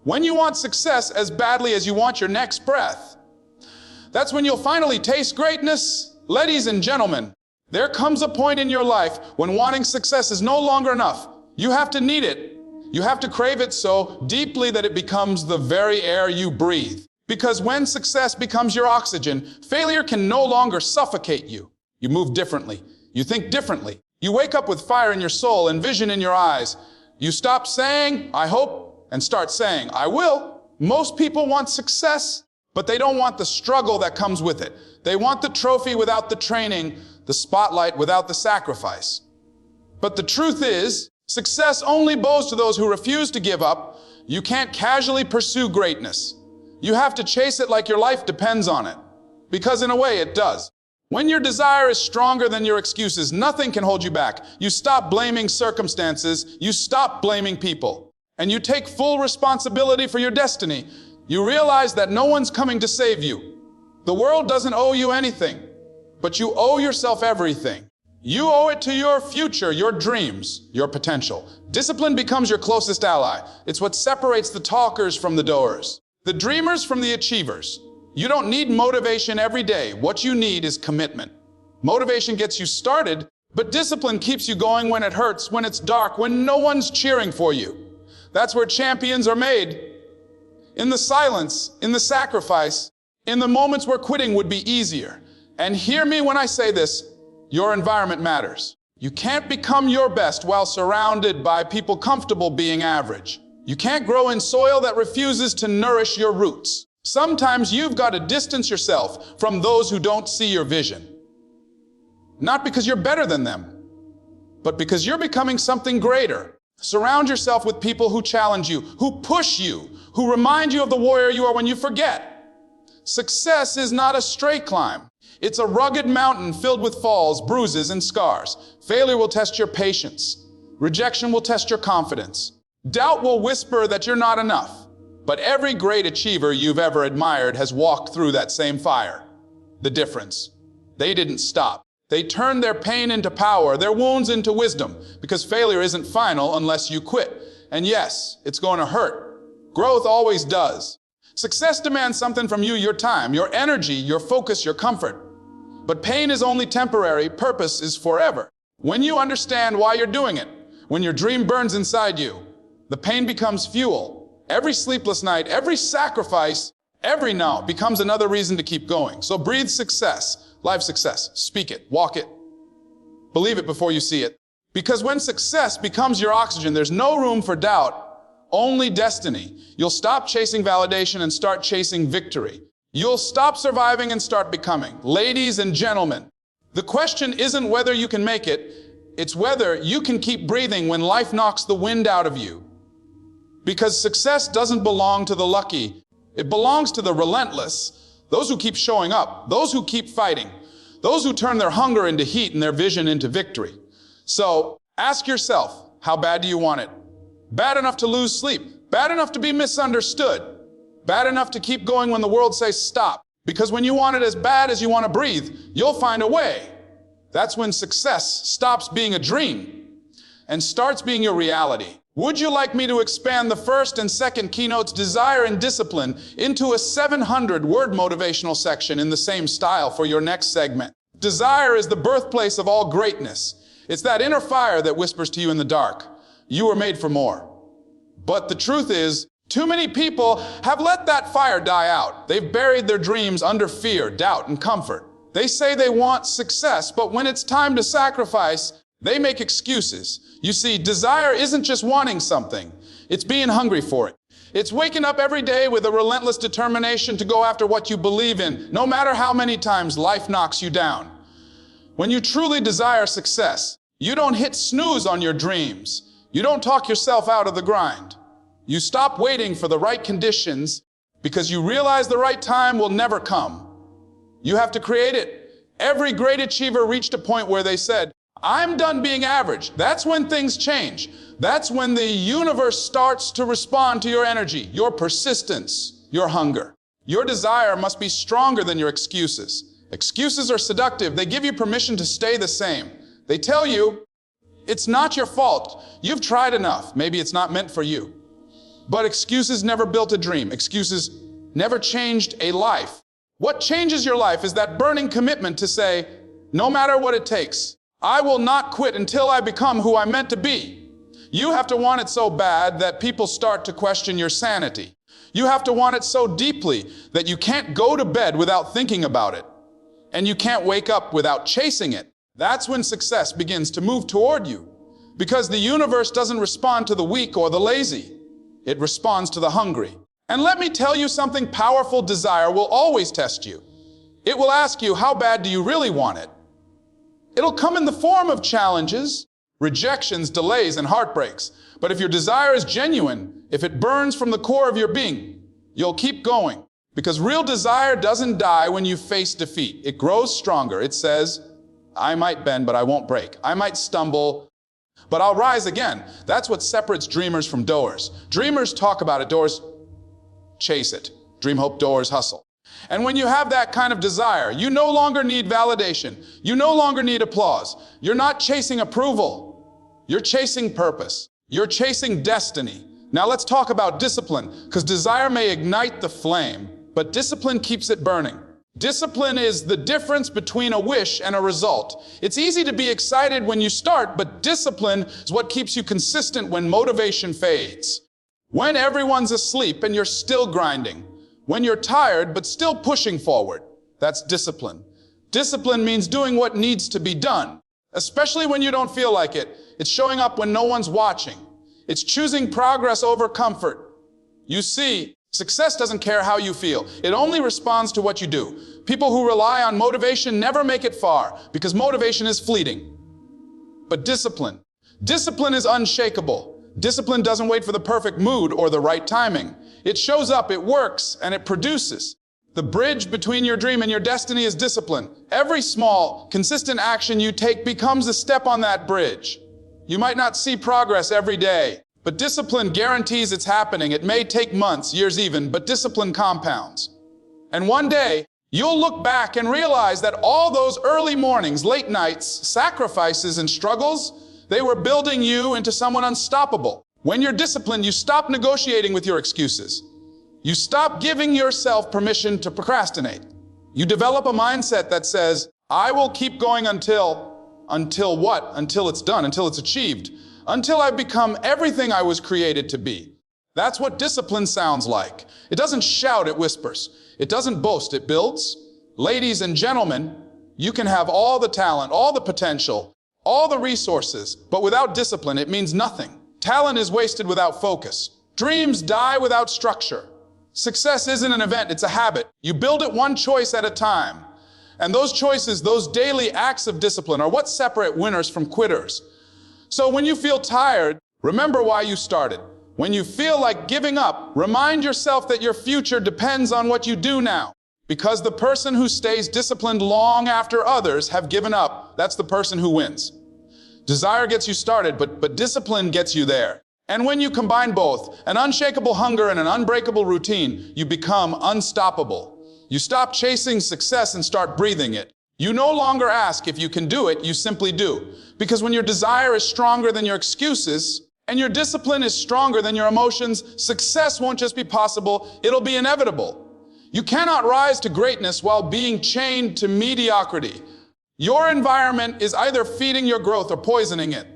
When you want success as badly as you want your next breath, that's when you'll finally taste greatness. Ladies and gentlemen, there comes a point in your life when wanting success is no longer enough. You have to need it. You have to crave it so deeply that it becomes the very air you breathe. Because when success becomes your oxygen, failure can no longer suffocate you. You move differently. You think differently. You wake up with fire in your soul and vision in your eyes. You stop saying, "I hope," and start saying, "I will." Most people want success, but they don't want the struggle that comes with it. They want the trophy without the training, the spotlight without the sacrifice. But the truth is, success only bows to those who refuse to give up. You can't casually pursue greatness. You have to chase it like your life depends on it. Because in a way, it does. When your desire is stronger than your excuses, nothing can hold you back. You stop blaming circumstances. You stop blaming people. And you take full responsibility for your destiny. You realize that no one's coming to save you. The world doesn't owe you anything, but you owe yourself everything. You owe it to your future, your dreams, your potential. Discipline becomes your closest ally. It's what separates the talkers from the doers, the dreamers from the achievers. You don't need motivation every day. What you need is commitment. Motivation gets you started, but discipline keeps you going when it hurts, when it's dark, when no one's cheering for you. That's where champions are made. In the silence, in the sacrifice, in the moments where quitting would be easier. And hear me when I say this, your environment matters. You can't become your best while surrounded by people comfortable being average. You can't grow in soil that refuses to nourish your roots. Sometimes you've got to distance yourself from those who don't see your vision. Not because you're better than them, but because you're becoming something greater. Surround yourself with people who challenge you, who push you, who remind you of the warrior you are when you forget. Success is not a straight climb. It's a rugged mountain filled with falls, bruises, and scars. Failure will test your patience. Rejection will test your confidence. Doubt will whisper that you're not enough. But every great achiever you've ever admired has walked through that same fire. The difference: they didn't stop. They turned their pain into power, their wounds into wisdom, because failure isn't final unless you quit. And yes, it's going to hurt. Growth always does. Success demands something from you: your time, your energy, your focus, your comfort. But pain is only temporary, purpose is forever. When you understand why you're doing it, when your dream burns inside you, the pain becomes fuel. Every sleepless night, every sacrifice, every no becomes another reason to keep going. So breathe success, live success, speak it, walk it, believe it before you see it. Because when success becomes your oxygen, there's no room for doubt, only destiny. You'll stop chasing validation and start chasing victory. You'll stop surviving and start becoming. Ladies and gentlemen, the question isn't whether you can make it, it's whether you can keep breathing when life knocks the wind out of you. Because success doesn't belong to the lucky, it belongs to the relentless, those who keep showing up, those who keep fighting, those who turn their hunger into heat and their vision into victory. So ask yourself, how bad do you want it? Bad enough to lose sleep, bad enough to be misunderstood, bad enough to keep going when the world says stop. Because when you want it as bad as you want to breathe, you'll find a way. That's when success stops being a dream and starts being your reality. Would you like me to expand the first and second keynotes, desire and discipline, into a 700-word motivational section in the same style for your next segment? Desire is the birthplace of all greatness. It's that inner fire that whispers to you in the dark, you were made for more. But the truth is, too many people have let that fire die out. They've buried their dreams under fear, doubt, and comfort. They say they want success, but when it's time to sacrifice, they make excuses. You see, desire isn't just wanting something. It's being hungry for it. It's waking up every day with a relentless determination to go after what you believe in, no matter how many times life knocks you down. When you truly desire success, you don't hit snooze on your dreams. You don't talk yourself out of the grind. You stop waiting for the right conditions because you realize the right time will never come. You have to create it. Every great achiever reached a point where they said, I'm done being average. That's when things change. That's when the universe starts to respond to your energy, your persistence, your hunger. Your desire must be stronger than your excuses. Excuses are seductive. They give you permission to stay the same. They tell you, it's not your fault. You've tried enough. Maybe it's not meant for you. But excuses never built a dream. Excuses never changed a life. What changes your life is that burning commitment to say, no matter what it takes, I will not quit until I become who I'm meant to be. You have to want it so bad that people start to question your sanity. You have to want it so deeply that you can't go to bed without thinking about it. And you can't wake up without chasing it. That's when success begins to move toward you. Because the universe doesn't respond to the weak or the lazy. It responds to the hungry. And let me tell you something powerful: desire will always test you. It will ask you, how bad do you really want it? It'll come in the form of challenges, rejections, delays, and heartbreaks. But if your desire is genuine, if it burns from the core of your being, you'll keep going. Because real desire doesn't die when you face defeat. It grows stronger. It says, I might bend, but I won't break. I might stumble, but I'll rise again. That's what separates dreamers from doers. Dreamers talk about it. Doers chase it. Dream, hope, doers hustle. And when you have that kind of desire, you no longer need validation. You no longer need applause. You're not chasing approval. You're chasing purpose. You're chasing destiny. Now let's talk about discipline, because desire may ignite the flame, but discipline keeps it burning. Discipline is the difference between a wish and a result. It's easy to be excited when you start, but discipline is what keeps you consistent when motivation fades. When everyone's asleep and you're still grinding. When you're tired but still pushing forward. That's discipline. Discipline means doing what needs to be done, especially when you don't feel like it. It's showing up when no one's watching. It's choosing progress over comfort. You see, success doesn't care how you feel. It only responds to what you do. People who rely on motivation never make it far, because motivation is fleeting. But discipline is unshakable. Discipline doesn't wait for the perfect mood or the right timing. It shows up, it works, and it produces. The bridge between your dream and your destiny is discipline. Every small, consistent action you take becomes a step on that bridge. You might not see progress every day, but discipline guarantees it's happening. It may take months, years even, but discipline compounds. And one day, you'll look back and realize that all those early mornings, late nights, sacrifices, and struggles, they were building you into someone unstoppable. When you're disciplined, you stop negotiating with your excuses. You stop giving yourself permission to procrastinate. You develop a mindset that says, I will keep going until what? Until it's done, until it's achieved, until I've become everything I was created to be. That's what discipline sounds like. It doesn't shout, it whispers. It doesn't boast, it builds. Ladies and gentlemen, you can have all the talent, all the potential, all the resources, but without discipline, it means nothing. Talent is wasted without focus. Dreams die without structure. Success isn't an event, it's a habit. You build it one choice at a time. And those choices, those daily acts of discipline, are what separate winners from quitters. So when you feel tired, remember why you started. When you feel like giving up, remind yourself that your future depends on what you do now. Because the person who stays disciplined long after others have given up, that's the person who wins. Desire gets you started, but discipline gets you there. And when you combine both, an unshakable hunger and an unbreakable routine, you become unstoppable. You stop chasing success and start breathing it. You no longer ask if you can do it, you simply do. Because when your desire is stronger than your excuses, and your discipline is stronger than your emotions, success won't just be possible, it'll be inevitable. You cannot rise to greatness while being chained to mediocrity. Your environment is either feeding your growth or poisoning it.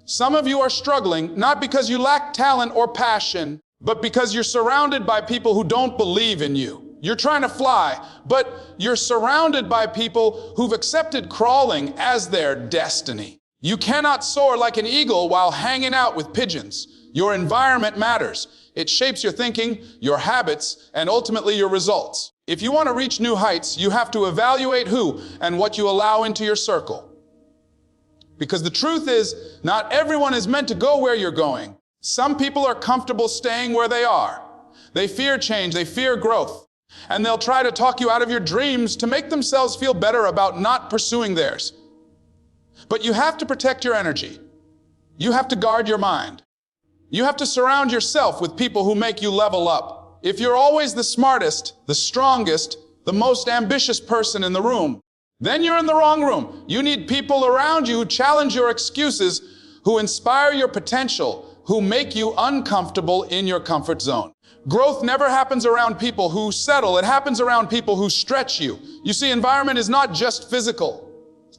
Some of you are struggling, not because you lack talent or passion, but because you're surrounded by people who don't believe in you. You're trying to fly, but you're surrounded by people who've accepted crawling as their destiny. You cannot soar like an eagle while hanging out with pigeons. Your environment matters. It shapes your thinking, your habits, and ultimately your results. If you want to reach new heights, you have to evaluate who and what you allow into your circle. Because the truth is, not everyone is meant to go where you're going. Some people are comfortable staying where they are. They fear change, they fear growth. And they'll try to talk you out of your dreams to make themselves feel better about not pursuing theirs. But you have to protect your energy. You have to guard your mind. You have to surround yourself with people who make you level up. If you're always the smartest, the strongest, the most ambitious person in the room, then you're in the wrong room. You need people around you who challenge your excuses, who inspire your potential, who make you uncomfortable in your comfort zone. Growth never happens around people who settle. It happens around people who stretch you. You see, environment is not just physical.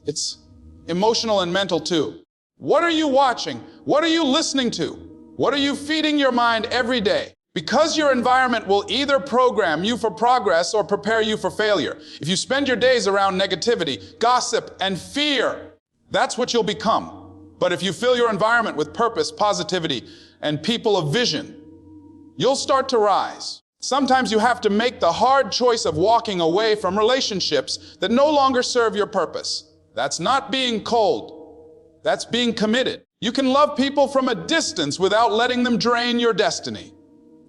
It's emotional and mental too. What are you watching? What are you listening to? What are you feeding your mind every day? Because your environment will either program you for progress or prepare you for failure. If you spend your days around negativity, gossip, and fear, that's what you'll become. But if you fill your environment with purpose, positivity, and people of vision, you'll start to rise. Sometimes you have to make the hard choice of walking away from relationships that no longer serve your purpose. That's not being cold. That's being committed. You can love people from a distance without letting them drain your destiny.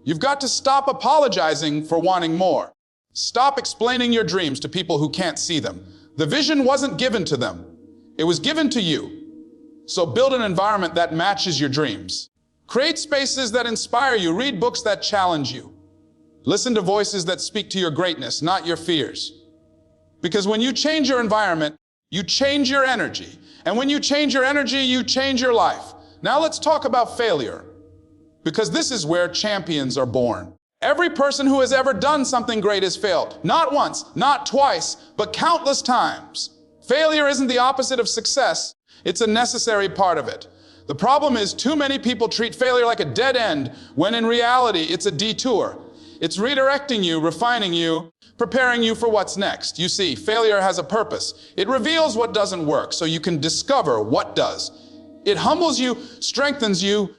You've got to stop apologizing for wanting more. Stop explaining your dreams to people who can't see them. The vision wasn't given to them. It was given to you. So build an environment that matches your dreams. Create spaces that inspire you. Read books that challenge you. Listen to voices that speak to your greatness, not your fears. Because when you change your environment, you change your energy. And when you change your energy, you change your life. Now let's talk about failure. Because this is where champions are born. Every person who has ever done something great has failed. Not once, not twice, but countless times. Failure isn't the opposite of success. It's a necessary part of it. The problem is too many people treat failure like a dead end, when in reality, it's a detour. It's redirecting you, refining you, preparing you for what's next. You see, failure has a purpose. It reveals what doesn't work so you can discover what does. It humbles you, strengthens you,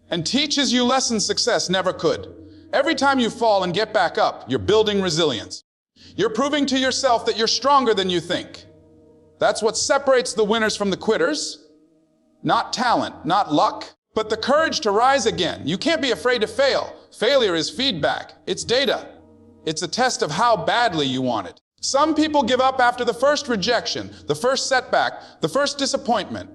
and teaches you lessons success never could. Every time you fall and get back up, you're building resilience. You're proving to yourself that you're stronger than you think. That's what separates the winners from the quitters. Not talent, not luck, but the courage to rise again. You can't be afraid to fail. Failure is feedback. It's data. It's a test of how badly you want it. Some people give up after the first rejection, the first setback, the first disappointment.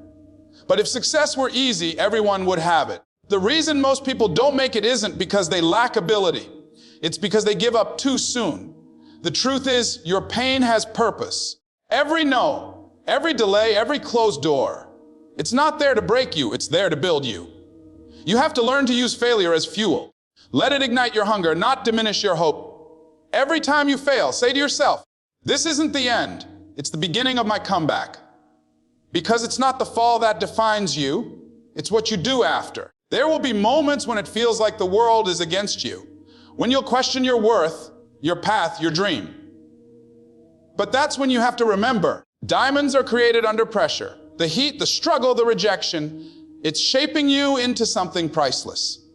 But if success were easy, everyone would have it. The reason most people don't make it isn't because they lack ability. It's because they give up too soon. The truth is, your pain has purpose. Every no, every delay, every closed door. It's not there to break you, it's there to build you. You have to learn to use failure as fuel. Let it ignite your hunger, not diminish your hope. Every time you fail, say to yourself, this isn't the end, it's the beginning of my comeback. Because it's not the fall that defines you, it's what you do after. There will be moments when it feels like the world is against you, when you'll question your worth, your path, your dream. But that's when you have to remember, diamonds are created under pressure. The heat, the struggle, the rejection, it's shaping you into something priceless.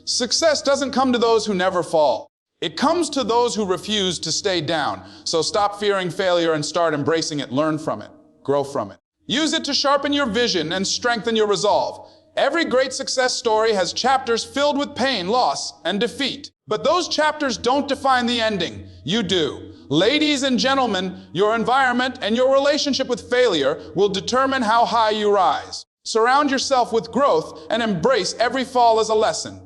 Success doesn't come to those who never fall. It comes to those who refuse to stay down. So stop fearing failure and start embracing it. Learn from it. Grow from it. Use it to sharpen your vision and strengthen your resolve. Every great success story has chapters filled with pain, loss, and defeat. But those chapters don't define the ending. You do. Ladies and gentlemen, your environment and your relationship with failure will determine how high you rise. Surround yourself with growth and embrace every fall as a lesson.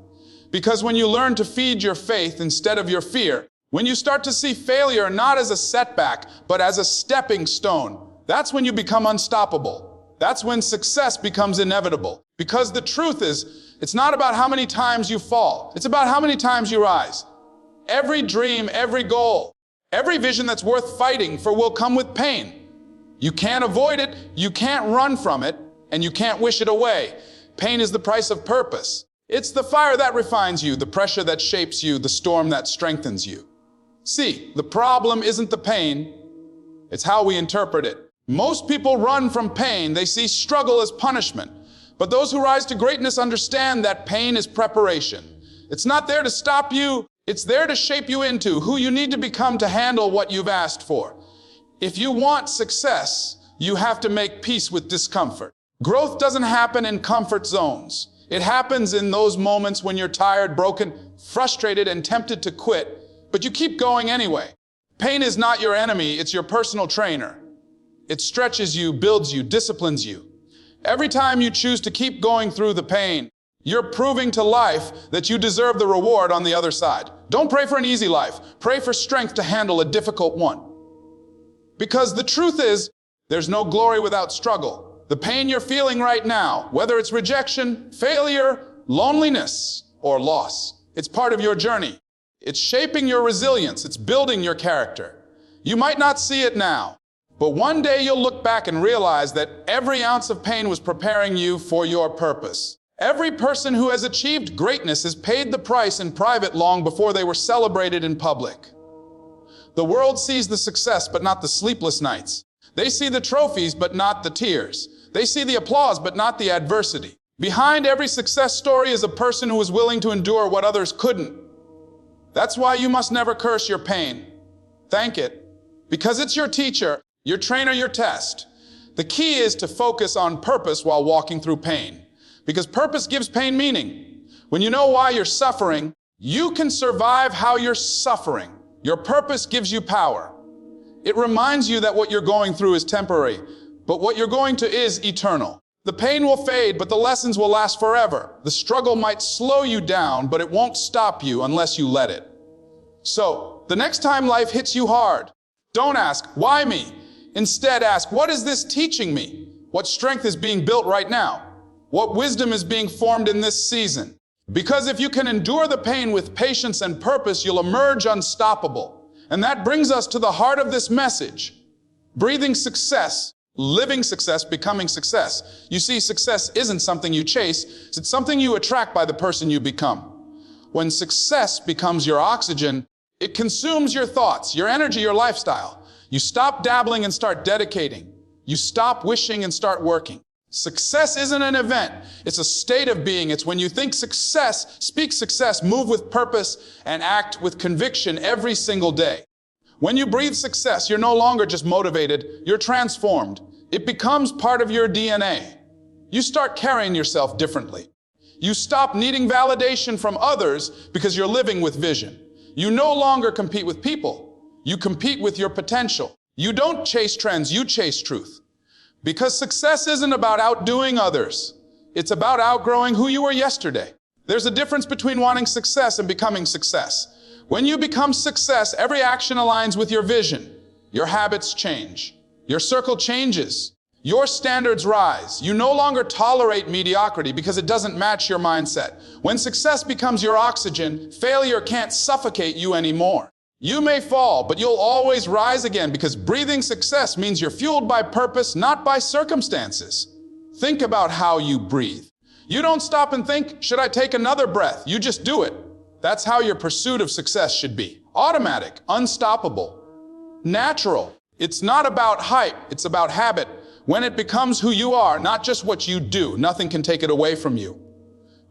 Because when you learn to feed your faith instead of your fear, when you start to see failure not as a setback, but as a stepping stone, that's when you become unstoppable. That's when success becomes inevitable. Because the truth is, it's not about how many times you fall. It's about how many times you rise. Every dream, every goal, every vision that's worth fighting for will come with pain. You can't avoid it, you can't run from it, and you can't wish it away. Pain is the price of purpose. It's the fire that refines you, the pressure that shapes you, the storm that strengthens you. See, the problem isn't the pain, it's how we interpret it. Most people run from pain. They see struggle as punishment. But those who rise to greatness understand that pain is preparation. It's not there to stop you. It's there to shape you into who you need to become to handle what you've asked for. If you want success, you have to make peace with discomfort. Growth doesn't happen in comfort zones. It happens in those moments when you're tired, broken, frustrated, and tempted to quit, but you keep going anyway. Pain is not your enemy. It's your personal trainer. It stretches you, builds you, disciplines you. Every time you choose to keep going through the pain, you're proving to life that you deserve the reward on the other side. Don't pray for an easy life. Pray for strength to handle a difficult one. Because the truth is, there's no glory without struggle. The pain you're feeling right now, whether it's rejection, failure, loneliness, or loss. It's part of your journey. It's shaping your resilience. It's building your character. You might not see it now, but one day you'll look back and realize that every ounce of pain was preparing you for your purpose. Every person who has achieved greatness has paid the price in private long before they were celebrated in public. The world sees the success, but not the sleepless nights. They see the trophies, but not the tears. They see the applause, but not the adversity. Behind every success story is a person who was willing to endure what others couldn't. That's why you must never curse your pain. Thank it, because it's your teacher, your trainer, your test. The key is to focus on purpose while walking through pain, because purpose gives pain meaning. When you know why you're suffering, you can survive how you're suffering. Your purpose gives you power. It reminds you that what you're going through is temporary, but what you're going to is eternal. The pain will fade, but the lessons will last forever. The struggle might slow you down, but it won't stop you unless you let it. So, the next time life hits you hard, don't ask, why me? Instead ask, what is this teaching me? What strength is being built right now? What wisdom is being formed in this season? Because if you can endure the pain with patience and purpose, you'll emerge unstoppable. And that brings us to the heart of this message. Breathing success, living success, becoming success. You see, success isn't something you chase, it's something you attract by the person you become. When success becomes your oxygen, it consumes your thoughts, your energy, your lifestyle. You stop dabbling and start dedicating. You stop wishing and start working. Success isn't an event, it's a state of being. It's when you think success, speak success, move with purpose, and act with conviction every single day. When you breathe success, you're no longer just motivated, you're transformed. It becomes part of your DNA. You start carrying yourself differently. You stop needing validation from others because you're living with vision. You no longer compete with people. You compete with your potential. You don't chase trends, you chase truth. Because success isn't about outdoing others. It's about outgrowing who you were yesterday. There's a difference between wanting success and becoming success. When you become success, every action aligns with your vision. Your habits change. Your circle changes. Your standards rise. You no longer tolerate mediocrity because it doesn't match your mindset. When success becomes your oxygen, failure can't suffocate you anymore. You may fall, but you'll always rise again because breathing success means you're fueled by purpose, not by circumstances. Think about how you breathe. You don't stop and think, should I take another breath? You just do it. That's how your pursuit of success should be. Automatic, unstoppable, natural. It's not about hype, it's about habit. When it becomes who you are, not just what you do, nothing can take it away from you.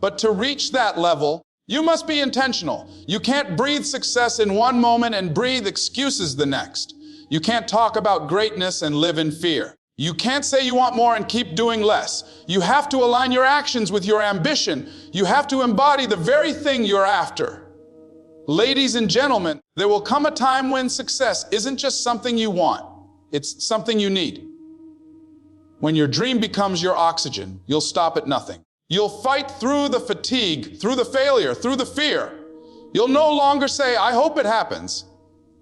But to reach that level, you must be intentional. You can't breathe success in one moment and breathe excuses the next. You can't talk about greatness and live in fear. You can't say you want more and keep doing less. You have to align your actions with your ambition. You have to embody the very thing you're after. Ladies and gentlemen, there will come a time when success isn't just something you want. It's something you need. When your dream becomes your oxygen, you'll stop at nothing. You'll fight through the fatigue, through the failure, through the fear. You'll no longer say, I hope it happens.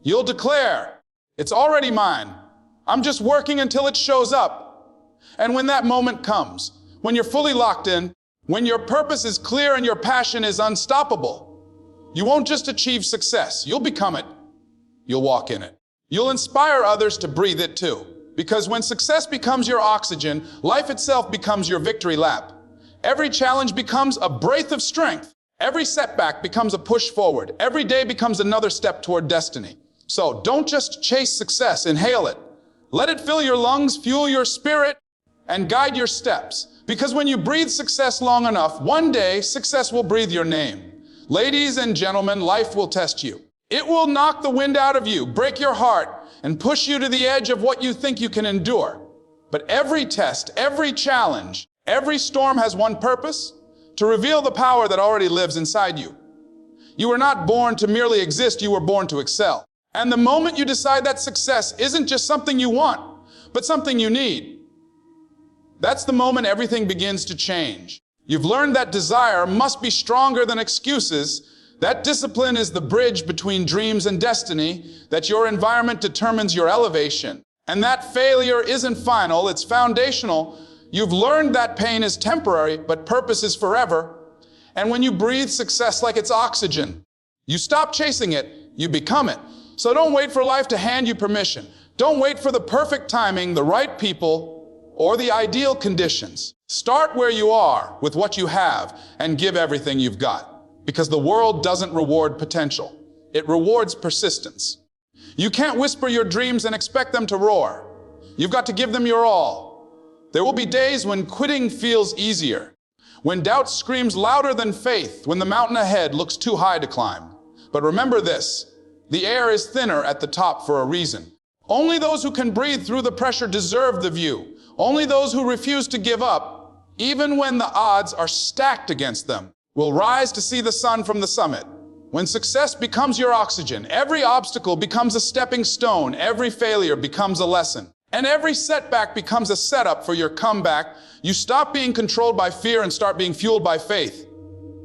You'll declare, it's already mine. I'm just working until it shows up. And when that moment comes, when you're fully locked in, when your purpose is clear and your passion is unstoppable, you won't just achieve success, you'll become it. You'll walk in it. You'll inspire others to breathe it too. Because when success becomes your oxygen, life itself becomes your victory lap. Every challenge becomes a breath of strength. Every setback becomes a push forward. Every day becomes another step toward destiny. So don't just chase success, inhale it. Let it fill your lungs, fuel your spirit, and guide your steps. Because when you breathe success long enough, one day success will breathe your name. Ladies and gentlemen, life will test you. It will knock the wind out of you, break your heart, and push you to the edge of what you think you can endure. But every test, every challenge, every storm has one purpose: to reveal the power that already lives inside you. You were not born to merely exist, you were born to excel. And the moment you decide that success isn't just something you want, but something you need, that's the moment everything begins to change. You've learned that desire must be stronger than excuses, that discipline is the bridge between dreams and destiny, that your environment determines your elevation, and that failure isn't final, it's foundational. You've learned that pain is temporary, but purpose is forever. And when you breathe success like it's oxygen, you stop chasing it, you become it. So don't wait for life to hand you permission. Don't wait for the perfect timing, the right people, or the ideal conditions. Start where you are with what you have and give everything you've got. Because the world doesn't reward potential. It rewards persistence. You can't whisper your dreams and expect them to roar. You've got to give them your all. There will be days when quitting feels easier, when doubt screams louder than faith, when the mountain ahead looks too high to climb. But remember this, the air is thinner at the top for a reason. Only those who can breathe through the pressure deserve the view. Only those who refuse to give up, even when the odds are stacked against them, will rise to see the sun from the summit. When success becomes your oxygen, every obstacle becomes a stepping stone, every failure becomes a lesson, and every setback becomes a setup for your comeback. You stop being controlled by fear and start being fueled by faith.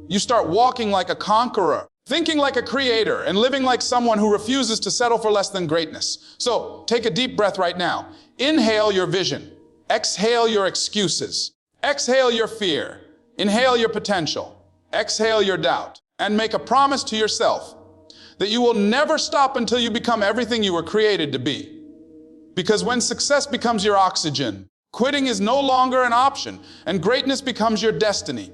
You start walking like a conqueror, thinking like a creator, and living like someone who refuses to settle for less than greatness. So take a deep breath right now. Inhale your vision. Exhale your excuses. Exhale your fear. Inhale your potential. Exhale your doubt. And make a promise to yourself that you will never stop until you become everything you were created to be. Because when success becomes your oxygen, quitting is no longer an option, and greatness becomes your destiny.